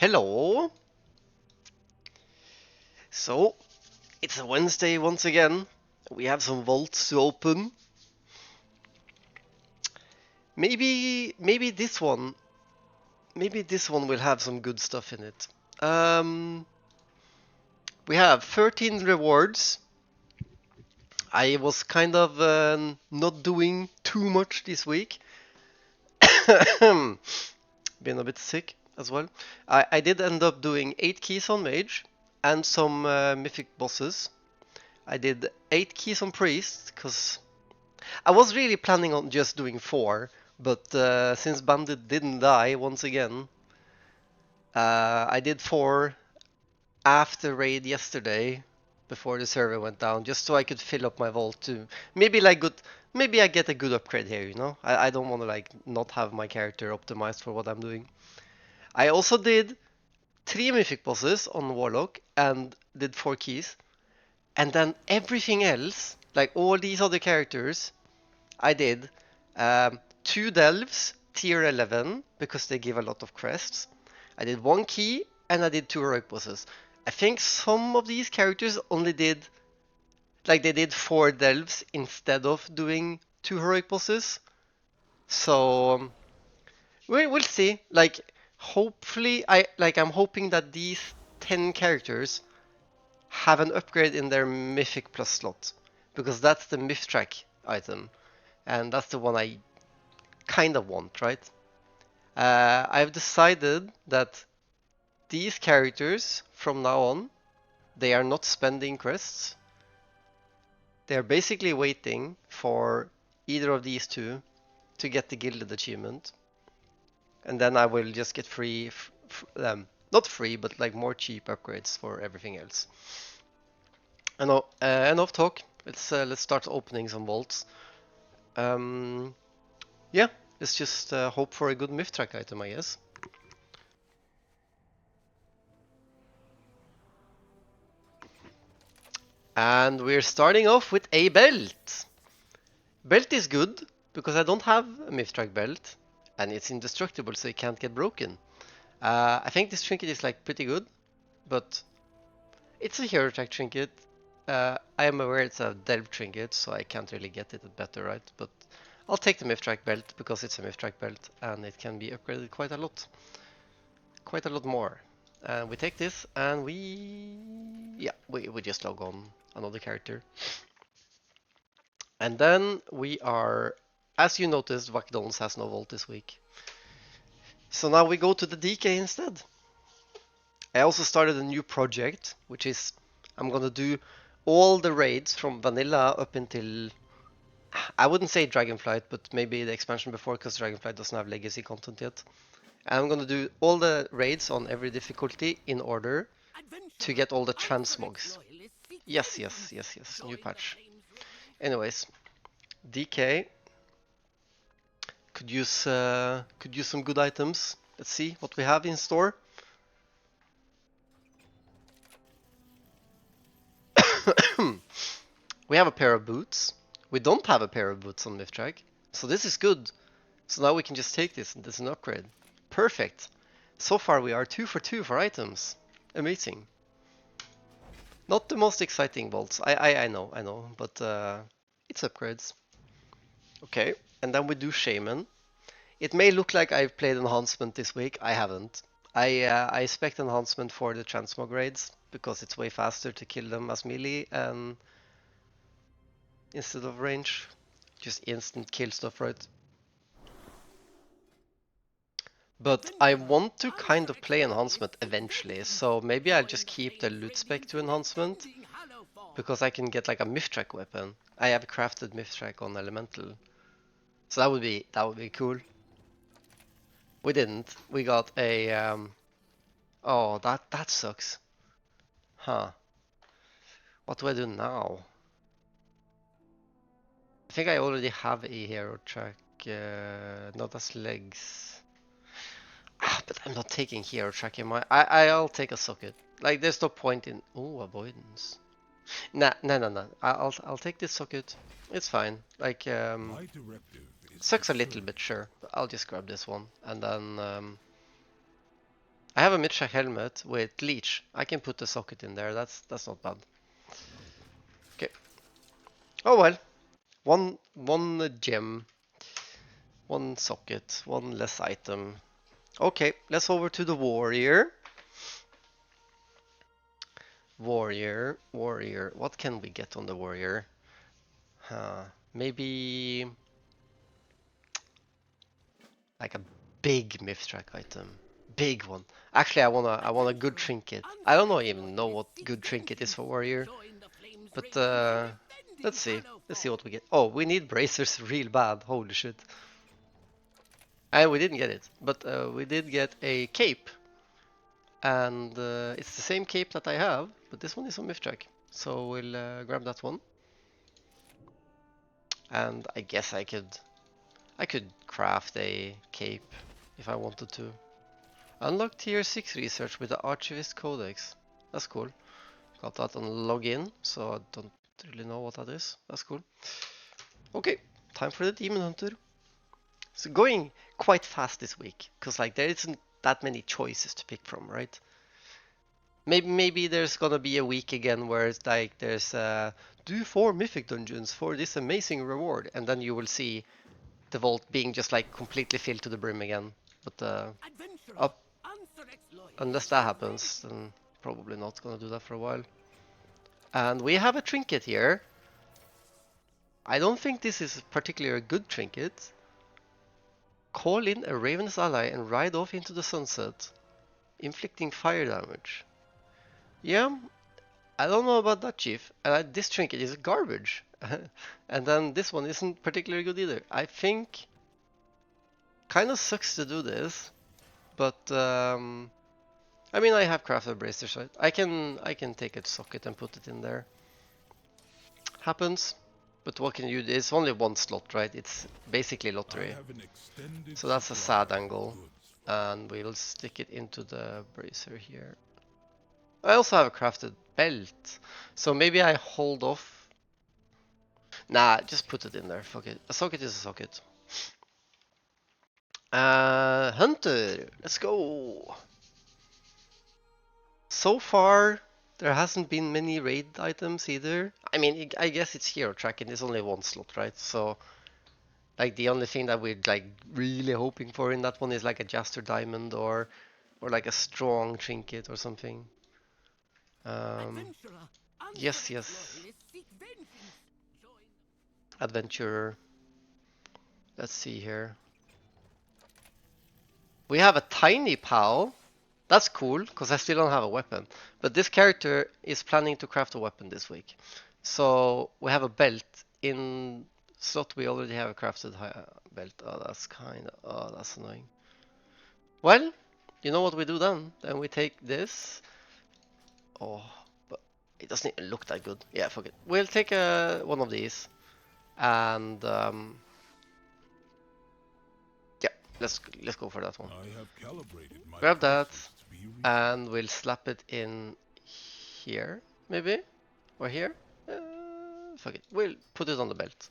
Hello! So, it's a Wednesday once again. We have some vaults to open. Maybe this one will have some good stuff in it. We have 13 rewards. I was kind of not doing too much this week. Been a bit sick as well. I did end up doing 8 keys on Mage and some mythic bosses. I did 8 keys on Priest because I was really planning on just doing 4, but since Bandit didn't die once again, I did 4 after raid yesterday before the server went down, just so I could fill up my vault to maybe maybe I get a good upgrade here, you know? I don't want to like not have my character optimized for what I'm doing. I also did 3 mythic bosses on Warlock and did 4 keys. And then everything else, like all these other characters, I did 2 delves, tier 11, because they give a lot of crests. I did 1 key, and I did 2 heroic bosses. I think some of these characters only did, like they did 4 delves instead of doing 2 heroic bosses. So we'll see. Like hopefully, I'm hoping that these 10 characters have an upgrade in their mythic plus slot, because that's the myth track item, and that's the one I kind of want, right? I've decided that these characters from now on, they are not spending quests. They're basically waiting for either of these two to get the gilded achievement, and then I will just get free, not free, but like more cheap upgrades for everything else. Enough talk. Let's start opening some vaults. Yeah, let's just hope for a good myth track item, I guess. And we're starting off with a belt. Belt is good because I don't have a myth track belt, and it's indestructible, so it can't get broken. I think this trinket is like pretty good, but it's a hero track trinket. I am aware it's a delve trinket, so I can't really get it better, right? But I'll take the myth track belt because it's a myth track belt and it can be upgraded quite a lot more. And we take this and we just log on another character. And then we are, as you noticed, McDonald's has no vault this week. So now we go to the DK instead. I also started a new project, which is I'm gonna do all the raids from vanilla up until, I wouldn't say Dragonflight, but maybe the expansion before, because Dragonflight doesn't have legacy content yet. And I'm gonna do all the raids on every difficulty in order to get all the transmogs. Yes, new patch. Anyways, DK could use some good items. Let's see what we have in store. We have a pair of boots. We don't have a pair of boots on Mythtrack, so this is good. So now we can just take this, and this is an upgrade. Perfect. So far we are 2 for 2 for items. Amazing. Not the most exciting bolts. I know, but it's upgrades. Okay, and then we do Shaman. It may look like I've played enhancement this week. I haven't. I expect enhancement for the transmog raids because it's way faster to kill them as melee and instead of range. Just instant kill stuff, right? But I want to kind of play enhancement eventually, so maybe I'll just keep the loot spec to enhancement because I can get like a myth-track weapon. I have crafted myth-track on elemental, so that would be cool. We didn't. We got a oh, that sucks. Huh. What do I do now? I think I already have a hero track. No, that's legs. But I'm not taking hero track in my. I'll take a socket. Like there's no point in. Oh, avoidance. Nah. I'll take this socket. It's fine. Like sucks a little bit, sure. But I'll just grab this one and then I have a Mitchak helmet with leech. I can put the socket in there. That's not bad. Okay. Oh well. One gem, one socket, one less item. Okay, let's over to the warrior. Warrior. What can we get on the warrior? Maybe like a big myth track item. Big one. Actually, I want a good trinket. I don't even know what good trinket is for warrior. But let's see. Let's see what we get. Oh, we need bracers real bad. Holy shit. And we didn't get it, but we did get a cape. And it's the same cape that I have, but this one is on Mythtrack. So we'll grab that one. And I guess I could craft a cape if I wanted to. Unlock tier 6 research with the Archivist Codex. That's cool. Got that on login, so I don't really know what that is. That's cool. Okay, time for the Demon Hunter. So going quite fast this week, because like there isn't that many choices to pick from, right? Maybe there's gonna be a week again where it's like there's do 4 mythic dungeons for this amazing reward, and then you will see the vault being just like completely filled to the brim again. But unless that happens, then probably not gonna do that for a while. And we have a trinket here. I don't think this is particularly a good trinket. Call in a ravenous ally and ride off into the sunset, inflicting fire damage. Yeah, I don't know about that, Chief. This trinket is garbage. And then this one isn't particularly good either. I think kind of sucks to do this, but I mean I have crafted bracers, right? I can take a socket and put it in there. Happens. But what can you do? It's only one slot, right? It's basically lottery. So that's a sad angle. And we'll stick it into the bracer here. I also have a crafted belt. So maybe I hold off. Nah, just put it in there. Fuck it. A socket is a socket. Hunter, let's go. So far, there hasn't been many raid items either. I mean, I guess it's hero track and there's only one slot, right? So, like the only thing that we're like really hoping for in that one is like a Jaster Diamond or like a strong trinket or something. Yes. Adventurer. Let's see here. We have a tiny pal. That's cool, because I still don't have a weapon. But this character is planning to craft a weapon this week. So we have a belt. In slot we already have a crafted belt. Oh, that's annoying. Well, you know what we do then? Then we take this. Oh, but it doesn't even look that good. Yeah, fuck it. We'll take one of these. And yeah, let's go for that one. Grab that. And we'll slap it in here, maybe? Or here? Fuck it. We'll put it on the belt.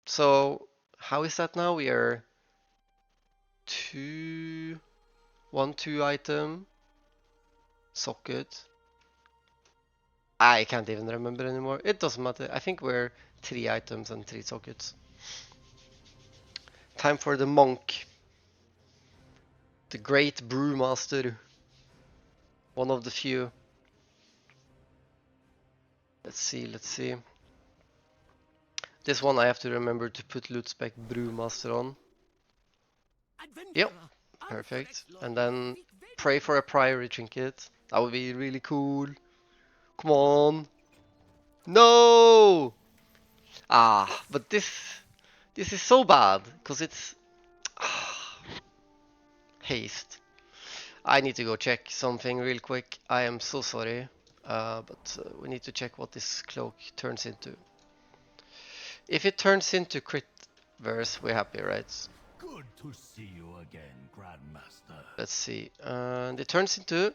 So, how is that now? We are 2 item socket. I can't even remember anymore. It doesn't matter. I think we're 3 items and 3 sockets. Time for the monk. The great brewmaster. One of the few. Let's see. This one I have to remember to put loot spec brewmaster on. Yep, perfect. And then pray for a priory trinket. That would be really cool. Come on. No! But this is so bad because it's haste. I need to go check something real quick. I am so sorry, but we need to check what this cloak turns into. If it turns into crit verse, we're happy, right? Good to see you again, Grandmaster. Let's see. And it turns into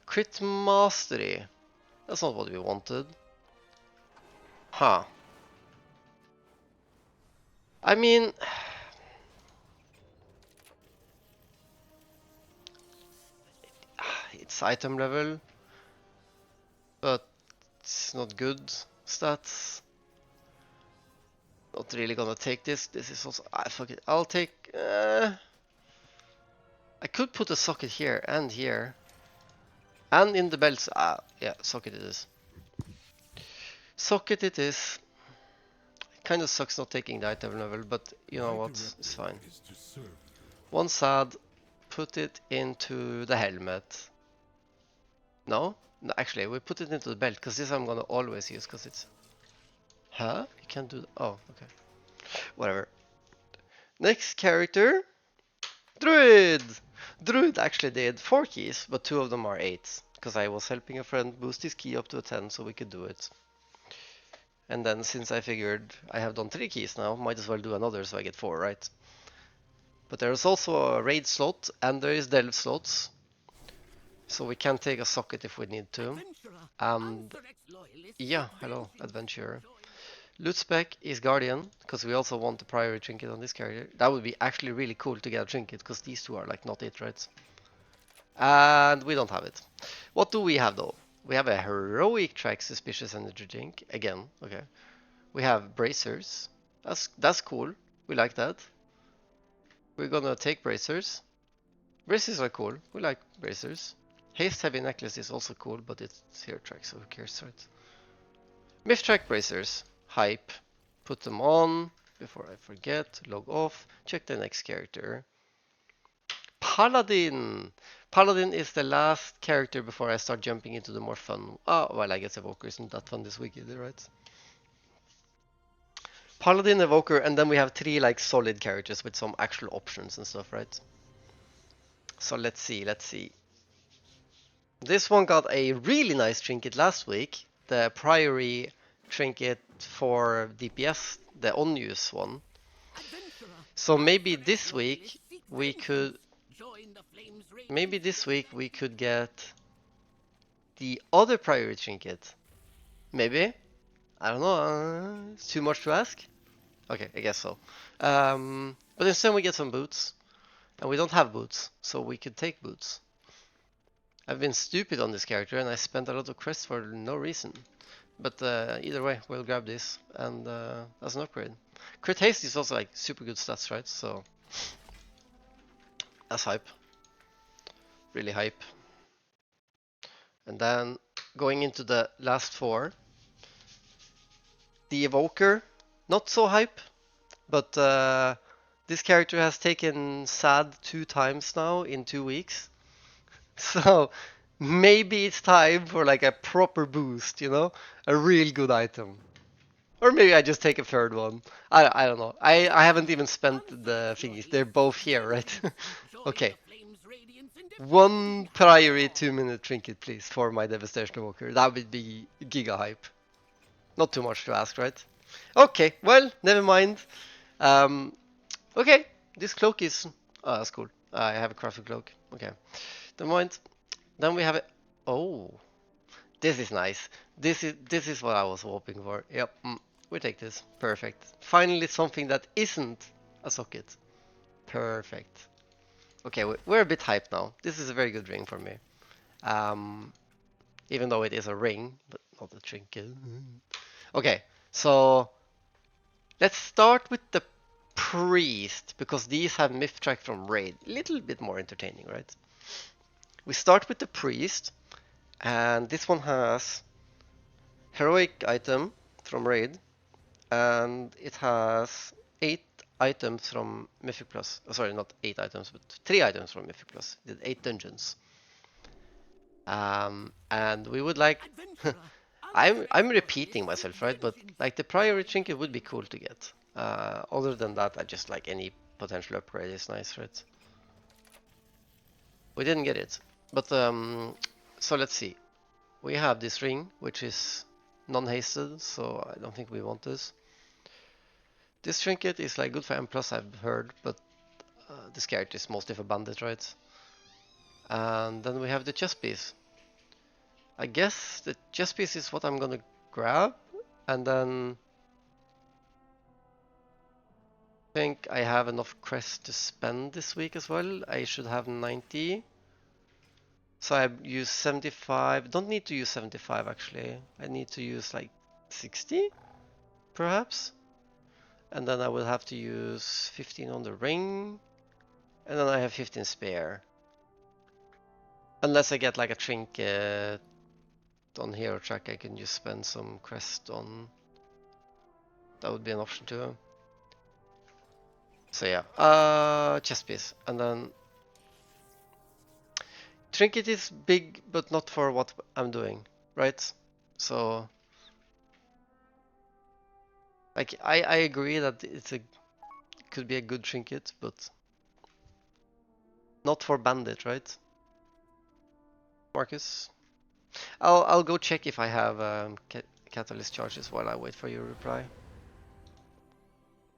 crit mastery. That's not what we wanted. Huh. I mean, It's item level, but it's not good stats. Not really gonna take this. This is also... fuck it. I'll take... I could put a socket here and here. And in the belts. Yeah, socket it is. Socket it is. Kind of sucks not taking the item level, but you know what? It's fine. One sad. Put it into the helmet. No? No, actually, we put it into the belt, because this I'm gonna always use, because it's... Huh? You can't do... Oh, okay. Whatever. Next character. Druid! Druid actually did 4 keys, but 2 of them are 8. Because I was helping a friend boost his key up to a 10, so we could do it. And then, since I figured I have done 3 keys now, might as well do another so I get 4, right? But there is also a raid slot, and there is delve slots. So we can take a socket if we need to. And yeah, hello, adventurer. Loot spec is guardian, because we also want the priority trinket on this character. That would be actually really cool to get a trinket, because these two are like not it, right? And we don't have it. What do we have though? We have a heroic track suspicious energy drink again. Okay. We have bracers. That's cool. We like that. We're gonna take bracers. Bracers are cool. We like bracers. Haste heavy necklace is also cool, but it's hero track, so who cares, right? Myth track bracers. Hype. Put them on before I forget. Log off. Check the next character. Paladin. Paladin is the last character before I start jumping into the more fun. Oh, well, I guess Evoker isn't that fun this week either, right? Paladin, Evoker, and then we have 3 like solid characters with some actual options and stuff, right? So let's see. This one got a really nice trinket last week. The Priory trinket for DPS, the unused one. So maybe this week we could... Maybe this week we could get the other Priory trinket. Maybe? I don't know. It's too much to ask? Okay, I guess so. But instead we get some boots. And we don't have boots, so we could take boots. I've been stupid on this character and I spent a lot of quests for no reason. But either way, we'll grab this and as an upgrade. Crit haste is also like super good stats, right? So that's hype. Really hype. And then going into the last 4. The Evoker, not so hype, but this character has taken sad 2 times now in 2 weeks. So maybe it's time for like a proper boost, you know? A real good item. Or maybe I just take a 3rd one. I don't know. I haven't even spent the thingies. They're both here, right? Okay. 1 Priory 2-minute trinket, please, for my Devastation Evoker. That would be giga hype. Not too much to ask, right? Okay, well, never mind. Okay, this cloak is... Oh, that's cool. I have a crafted cloak. Okay. Never mind. Then we have it. Oh, this is nice. This is what I was hoping for. Yep, we take this. Perfect. Finally, something that isn't a socket. Perfect. Okay, we're a bit hyped now. This is a very good ring for me. Even though it is a ring, but not a trinket. Okay, so let's start with the priest because these have myth track from raid. A little bit more entertaining, right? We start with the priest, and this one has heroic item from raid, and it has 8 items from Mythic Plus. Oh, sorry, not 8 items, but 3 items from Mythic Plus. Did 8 dungeons. And we would like... I'm repeating myself, right? But like the priority trinket would be cool to get. Other than that, I just like any potential upgrade is nice, right? We didn't get it. But so let's see. We have this ring, which is non-hasted, so I don't think we want this. This trinket is like good for M+, I've heard, but this character is mostly for bandit, right? And then we have the chest piece. I guess the chest piece is what I'm gonna grab, and then I think I have enough crests to spend this week as well. I should have 90. So I use 75. Don't need to use 75 actually. I need to use like 60, perhaps. And then I will have to use 15 on the ring. And then I have 15 spare. Unless I get like a trinket on hero track, I can just spend some crest on. That would be an option too. So yeah, chest piece. And then trinket is big, but not for what I'm doing, right? So like I agree that could be a good trinket, but not for bandit, right? Marcus? I'll go check if I have catalyst charges while I wait for your reply.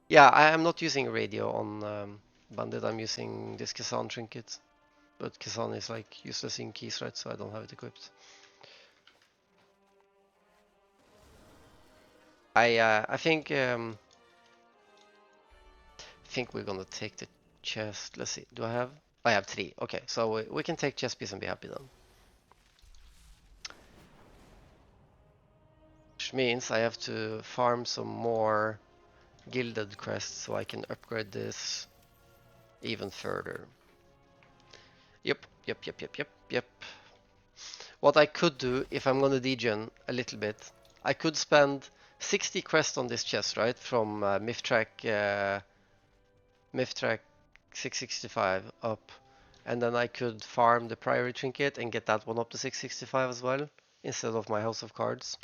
Yeah, I am not using radio on bandit. I'm using this Kazan trinket, but Kazan is like useless in keys, right? So I don't have it equipped. I think we're gonna take the chest. Let's see. Do I have? I have 3. Okay, so we can take chest piece and be happy then. Which means I have to farm some more gilded crests so I can upgrade this even further. Yep. What I could do if I'm gonna degen a little bit, I could spend 60 quests on this chest, right? From Mythtrack 665 up, and then I could farm the Priory Trinket and get that one up to 665 as well, instead of my House of Cards.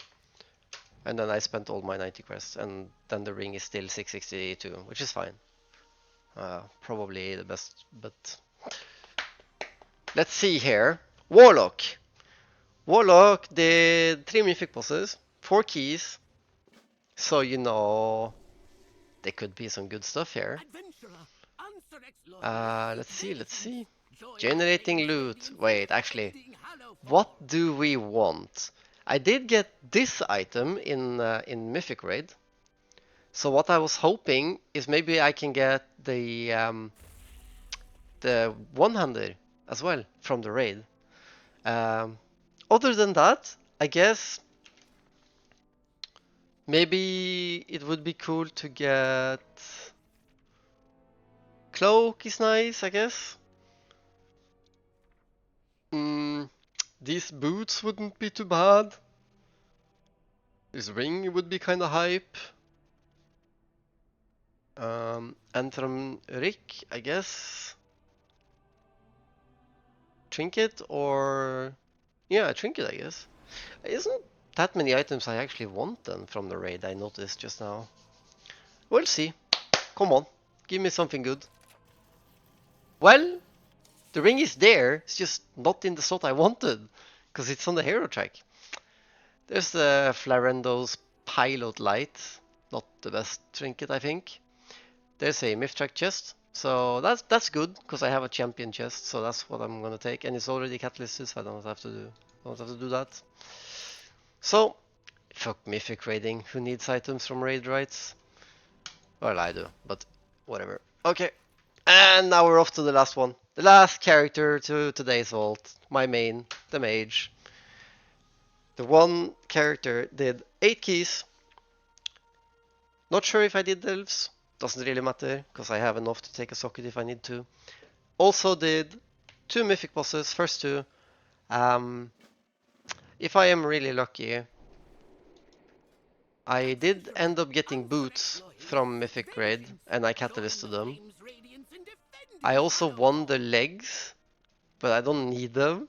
And then I spent all my 90 quests, and then the ring is still 662, which is fine. Probably the best, but let's see here. Warlock. Warlock did 3 mythic bosses, 4 keys, so you know there could be some good stuff here. Let's see. Generating loot. Wait, actually, what do we want? I did get this item in Mythic Raid. So what I was hoping is maybe I can get the one-hander as well from the raid. Other than that, I guess maybe it would be cool to get cloak is nice, I guess. These boots wouldn't be too bad. This ring would be kind of hype. Anthem Rick, I guess. Trinket or... Yeah, trinket, I guess. Isn't that many items I actually want then from the raid I noticed just now. We'll see. Come on, give me something good. Well, the ring is there, it's just not in the slot I wanted, because it's on the hero track. There's the Flarendo's Pilot Light, not the best trinket I think. There's a myth track chest, so that's good, because I have a champion chest, so that's what I'm gonna take, and it's already catalysted, so I don't have to do that. So, fuck mythic raiding. Who needs items from raid rights? Well, I do, but whatever. Okay, and now we're off to the last one. The last character to today's vault. My main, the Mage. The one character did 8 keys. Not sure if I did delves. Doesn't really matter, because I have enough to take a socket if I need to. Also did 2 mythic bosses, first 2. If I am really lucky, I did end up getting boots from Mythic Raid, and I catalysted them. I also won the legs, but I don't need them.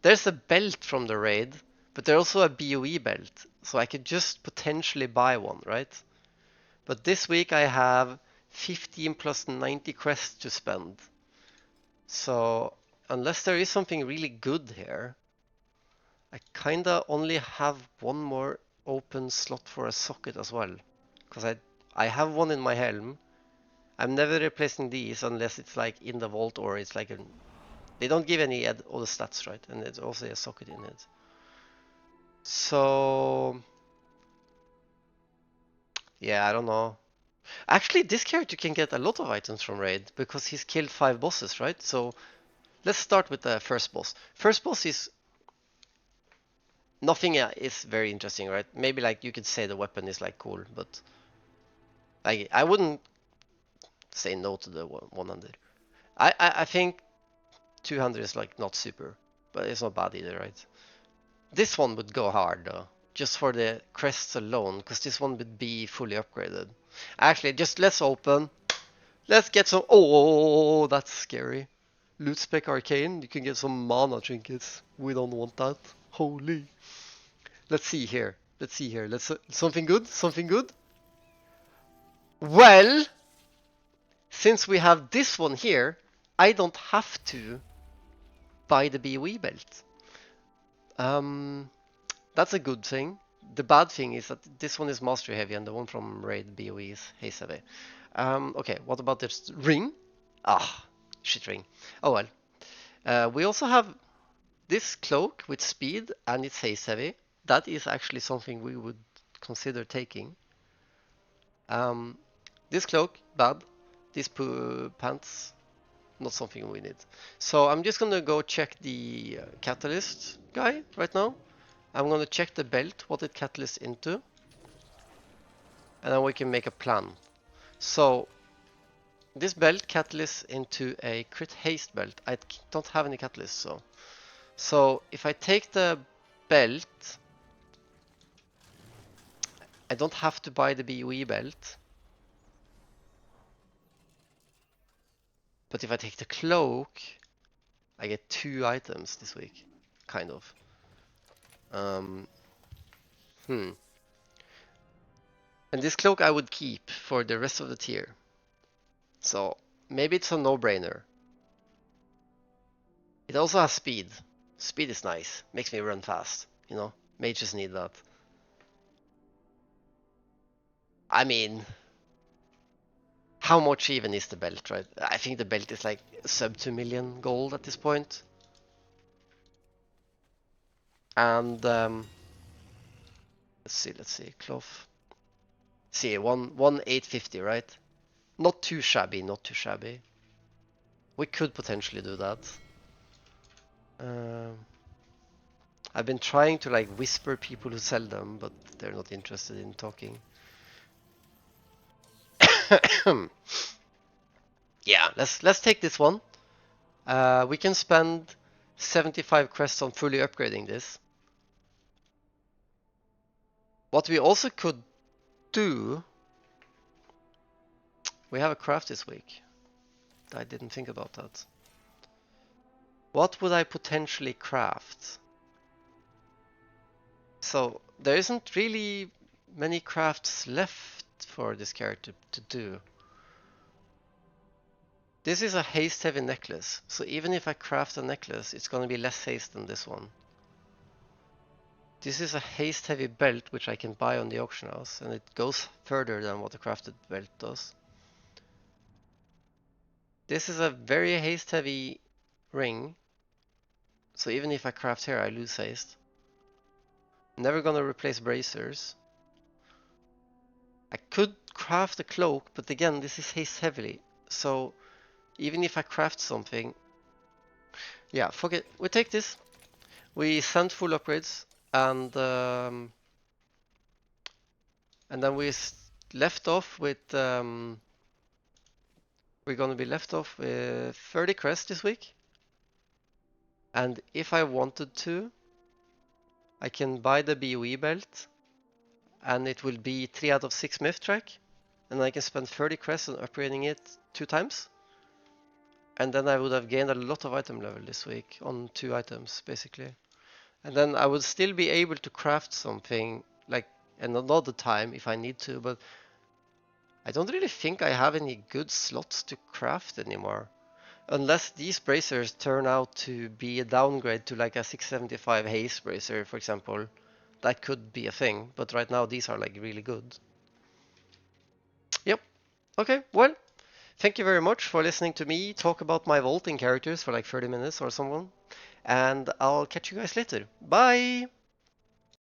There's a belt from the raid, but there's also a BOE belt, so I could just potentially buy one, right? But this week I have 15 plus 90 quests to spend. So unless there is something really good here, I kinda only have one more open slot for a socket as well. Because I have one in my helm. I'm never replacing these unless it's like in the vault or it's like they don't give any other stats, right? And it's also a socket in it. So yeah, I don't know. Actually, this character can get a lot of items from raid because he's killed 5 bosses, right? So let's start with the first boss. First boss is nothing is very interesting, right? Maybe like you could say the weapon is like cool, but I wouldn't say no to the 100. I think 200 is like not super, but it's not bad either, right? This one would go hard though, just for the crests alone, because this one would be fully upgraded. Actually, just let's open. Let's get some. Oh, that's scary. Loot spec arcane. You can get some mana trinkets. We don't want that. Holy. Let's see here. Let's see here. Let's something good. Something good. Well, since we have this one here, I don't have to buy the BOE belt. That's a good thing. The bad thing is that this one is mastery heavy and the one from raid BOE is haste heavy. Okay, what about this ring? Ah, shit ring. Oh well. We also have this cloak with speed and it's haste heavy. That is actually something we would consider taking. This cloak, bad. These pants, not something we need. So I'm just gonna go check the catalyst guy right now. I'm gonna check the belt, what it catalysts into. And then we can make a plan. So this belt catalysts into a crit haste belt. I don't have any catalysts, so if I take the belt, I don't have to buy the BOE belt. But if I take the cloak, I get 2 items this week, kind of. And this cloak I would keep for the rest of the tier. So maybe it's a no-brainer. It also has speed. Speed is nice. Makes me run fast, you know? Mages need that. I mean, how much even is the belt, right? I think the belt is like sub 2 million gold at this point. And let's see, cloth. See, 850, right? Not too shabby, not too shabby. We could potentially do that. I've been trying to like whisper people who sell them, but they're not interested in talking. Yeah, let's take this one. We can spend 75 quests on fully upgrading this. What we also could do, we have a craft this week. I didn't think about that. What would I potentially craft? So there isn't really many crafts left for this character to do. This is a haste heavy necklace, so even if I craft a necklace, it's gonna be less haste than this one. This is a haste heavy belt which I can buy on the auction house, and it goes further than what a crafted belt does. This is a very haste heavy ring, so even if I craft here I lose haste. Never gonna replace bracers. I could craft a cloak, but again this is haste heavily, so even if I craft something, yeah, fuck it, we take this. We send full upgrades, and then we left off with we're gonna be left off with 30 crests this week. And if I wanted to, I can buy the BOE belt, and it will be 3 out of 6 myth track, and I can spend 30 crests on upgrading it 2 times. And then I would have gained a lot of item level this week on 2 items, basically. And then I would still be able to craft something like another time if I need to, but I don't really think I have any good slots to craft anymore. Unless these bracers turn out to be a downgrade to like a 675 haste bracer, for example. That could be a thing, but right now these are like really good. Yep. Okay, well, thank you very much for listening to me talk about my vaulting characters for like 30 minutes or someone. And I'll catch you guys later. Bye!